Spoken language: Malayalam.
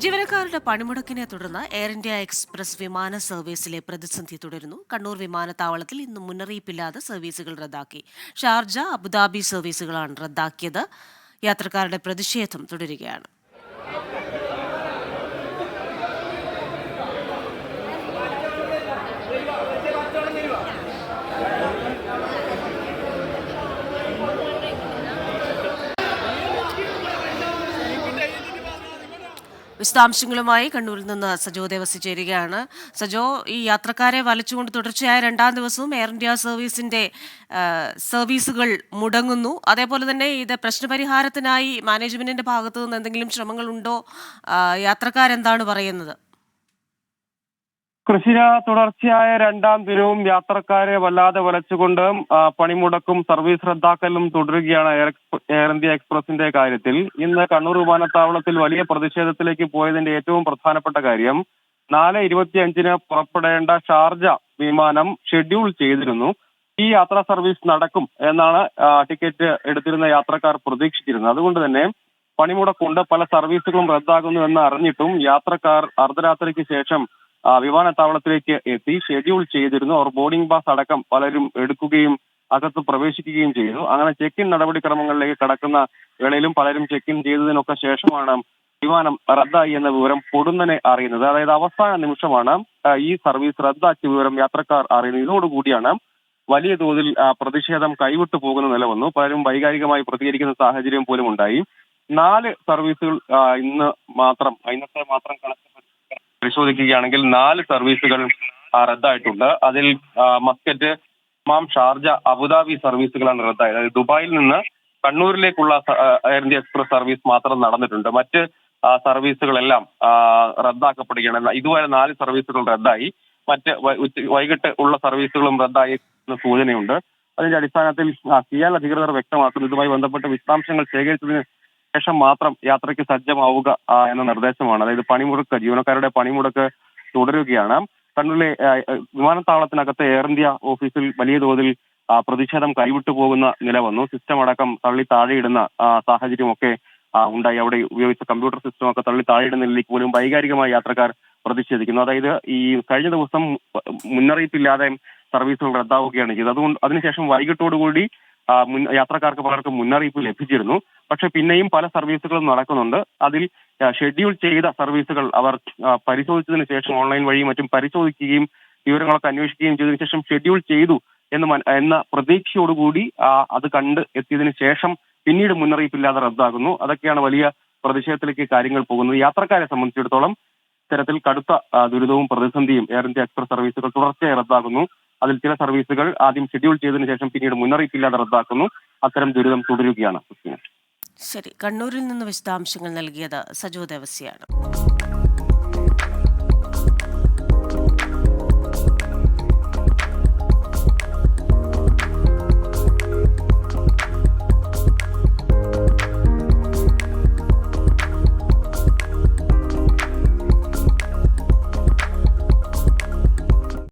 ജീവനക്കാരുടെ പണിമുടക്കിനെ തുടർന്ന് എയർ ഇന്ത്യ എക്സ്പ്രസ് വിമാന സർവീസിലെ പ്രതിസന്ധി തുടരുന്നു. കണ്ണൂർ വിമാനത്താവളത്തിൽ ഇന്ന് മുന്നറിയിപ്പില്ലാതെ സർവീസുകൾ റദ്ദാക്കി. ഷാർജ, അബുദാബി സർവീസുകളാണ് റദ്ദാക്കിയത്. യാത്രക്കാരുടെ പ്രതിഷേധം തുടരുകയാണ്. വിശദാംശങ്ങളുമായി കണ്ണൂരിൽ നിന്ന് സജോ ദേവസി ചേരുകയാണ്. സജോ, ഈ യാത്രക്കാരെ വലച്ചുകൊണ്ട് തുടർച്ചയായ രണ്ടാം ദിവസവും എയർ ഇന്ത്യ സർവീസുകൾ മുടങ്ങുന്നു. അതേപോലെ തന്നെ ഇത് പ്രശ്നപരിഹാരത്തിനായി മാനേജ്മെന്റിന്റെ ഭാഗത്തു നിന്ന് എന്തെങ്കിലും ശ്രമങ്ങളുണ്ടോ? യാത്രക്കാരെന്താണ് പറയുന്നത്? കൃഷിര തുടർച്ചയായ രണ്ടാം ദിനവും യാത്രക്കാരെ വല്ലാതെ വലച്ചുകൊണ്ട് പണിമുടക്കും സർവീസ് റദ്ദാക്കലും തുടരുകയാണ് എയർ ഇന്ത്യ എക്സ്പ്രസിന്റെ കാര്യത്തിൽ. ഇന്ന് കണ്ണൂർ വിമാനത്താവളത്തിൽ വലിയ പ്രതിഷേധത്തിലേക്ക് പോയതിന്റെ ഏറ്റവും പ്രധാനപ്പെട്ട കാര്യം 4:25 പുറപ്പെടേണ്ട ഷാർജ വിമാനം ഷെഡ്യൂൾ ചെയ്തിരുന്നു. ഈ യാത്രാ സർവീസ് നടക്കും എന്നാണ് ടിക്കറ്റ് എടുത്തിരുന്ന യാത്രക്കാർ പ്രതീക്ഷിച്ചിരുന്നത്. അതുകൊണ്ട് തന്നെ പണിമുടക്കുണ്ട്, പല സർവീസുകളും റദ്ദാകുന്നു എന്ന് അറിഞ്ഞിട്ടും യാത്രക്കാർ അർദ്ധരാത്രിക്ക് ശേഷം വിമാനത്താവളത്തിലേക്ക് എത്തി. ഷെഡ്യൂൾ ചെയ്തിരുന്നു. അവർ ബോർഡിംഗ് പാസ് അടക്കം പലരും എടുക്കുകയും അകത്ത് പ്രവേശിക്കുകയും ചെയ്തു. അങ്ങനെ ചെക്ക് ഇൻ നടപടിക്രമങ്ങളിലേക്ക് കടക്കുന്ന വേളയിലും പലരും ചെക്ക് ഇൻ ചെയ്തതിനൊക്കെ ശേഷമാണ് വിമാനം റദ്ദായി എന്ന വിവരം പൊടുന്നനെ അറിയുന്നത്. അതായത് അവസാന നിമിഷമാണ് ഈ സർവീസ് റദ്ദാക്കിയ വിവരം യാത്രക്കാർ അറിയുന്നത്. ഇതോടുകൂടിയാണ് വലിയ തോതിൽ പ്രതിഷേധം കൈവിട്ടു പോകുന്ന നില വന്നു. പലരും വൈകാരികമായി പ്രതികരിക്കുന്ന സാഹചര്യം പോലും ഉണ്ടായി. 4 സർവീസുകൾ ഇന്നത്തെ മാത്രം കണക്ക് പരിശോധിക്കുകയാണെങ്കിൽ 4 സർവീസുകൾ റദ്ദായിട്ടുണ്ട്. അതിൽ മസ്കറ്റ്, ഷാർജ, അബുദാബി സർവീസുകളാണ് റദ്ദായത്. അതായത് ദുബായിൽ നിന്ന് കണ്ണൂരിലേക്കുള്ള എയർ ഇന്ത്യ എക്സ്പ്രസ് സർവീസ് മാത്രം നടന്നിട്ടുണ്ട്. മറ്റ് സർവീസുകളെല്ലാം റദ്ദാക്കപ്പെടുകയാണ്. ഇതുവരെ 4 സർവീസുകൾ റദ്ദായി. മറ്റ് വൈകിട്ട് ഉള്ള സർവീസുകളും റദ്ദായി എന്ന സൂചനയുണ്ട്. അതിന്റെ അടിസ്ഥാനത്തിൽ സിയാൽ അധികൃതർ വ്യക്തമാക്കുന്നു, ഇതുമായി ബന്ധപ്പെട്ട് വിശദാംശങ്ങൾ ശേഖരിച്ചതിന് ശേഷം മാത്രം യാത്രയ്ക്ക് സജ്ജമാവുക എന്ന നിർദ്ദേശമാണ്. അതായത് ജീവനക്കാരുടെ പണിമുടക്ക് തുടരുകയാണ്. കണ്ണൂരിലെ വിമാനത്താവളത്തിനകത്ത് എയർ ഇന്ത്യ ഓഫീസിൽ വലിയ തോതിൽ പ്രതിഷേധം കൈവിട്ടു പോകുന്ന നില വന്നു. സിസ്റ്റം അടക്കം തള്ളി താഴെയിടുന്ന സാഹചര്യമൊക്കെ ഉണ്ടായി. അവിടെ ഉപയോഗിച്ച കമ്പ്യൂട്ടർ സിസ്റ്റം ഒക്കെ തള്ളി താഴെയിടുന്നതിലേക്ക് പോലും വൈകാരികമായി യാത്രക്കാർ പ്രതിഷേധിക്കുന്നു. അതായത് ഈ കഴിഞ്ഞ ദിവസം മുന്നറിയിപ്പില്ലാതെ സർവീസുകൾ റദ്ദാവുകയാണ് ചെയ്തത്. അതുകൊണ്ട് അതിനുശേഷം വൈകിട്ടോടുകൂടി യാത്രക്കാർക്ക് പലർക്കും മുന്നറിയിപ്പ് ലഭിച്ചിരുന്നു. പക്ഷെ പിന്നെയും പല സർവീസുകളും നടക്കുന്നുണ്ട്. അതിൽ ഷെഡ്യൂൾ ചെയ്ത സർവീസുകൾ അവർ പരിശോധിച്ചതിന് ശേഷം ഓൺലൈൻ വഴിയും മറ്റും പരിശോധിക്കുകയും വിവരങ്ങളൊക്കെ അന്വേഷിക്കുകയും ചെയ്തതിനു ശേഷം ഷെഡ്യൂൾ ചെയ്തു എന്ന പ്രതീക്ഷയോടുകൂടി അത് കണ്ട് എത്തിയതിനു ശേഷം പിന്നീട് മുന്നറിയിപ്പില്ലാതെ റദ്ദാകുന്നു. അതൊക്കെയാണ് വലിയ പ്രതിഷേധത്തിലേക്ക് കാര്യങ്ങൾ പോകുന്നത്. യാത്രക്കാരെ സംബന്ധിച്ചിടത്തോളം ഇത്തരത്തിൽ കടുത്ത ദുരിതവും പ്രതിസന്ധിയും എയർ ഇന്ത്യ എക്സ്പ്രസ് സർവീസുകൾ തുടർച്ചയായി റദ്ദാകുന്നു. അതിൽ ചില സർവീസുകൾ ആദ്യം ഷെഡ്യൂൾ ചെയ്തതിനു ശേഷം പിന്നീട് മുന്നറിയിപ്പില്ലാതെ റദ്ദാക്കുന്നു. അത്തരം ദുരിതം തുടരുകയാണ്. ശരി, കണ്ണൂരിൽ നിന്ന് വിശദാംശങ്ങൾ നൽകിയത് സജോ ദേവസിയാണ്.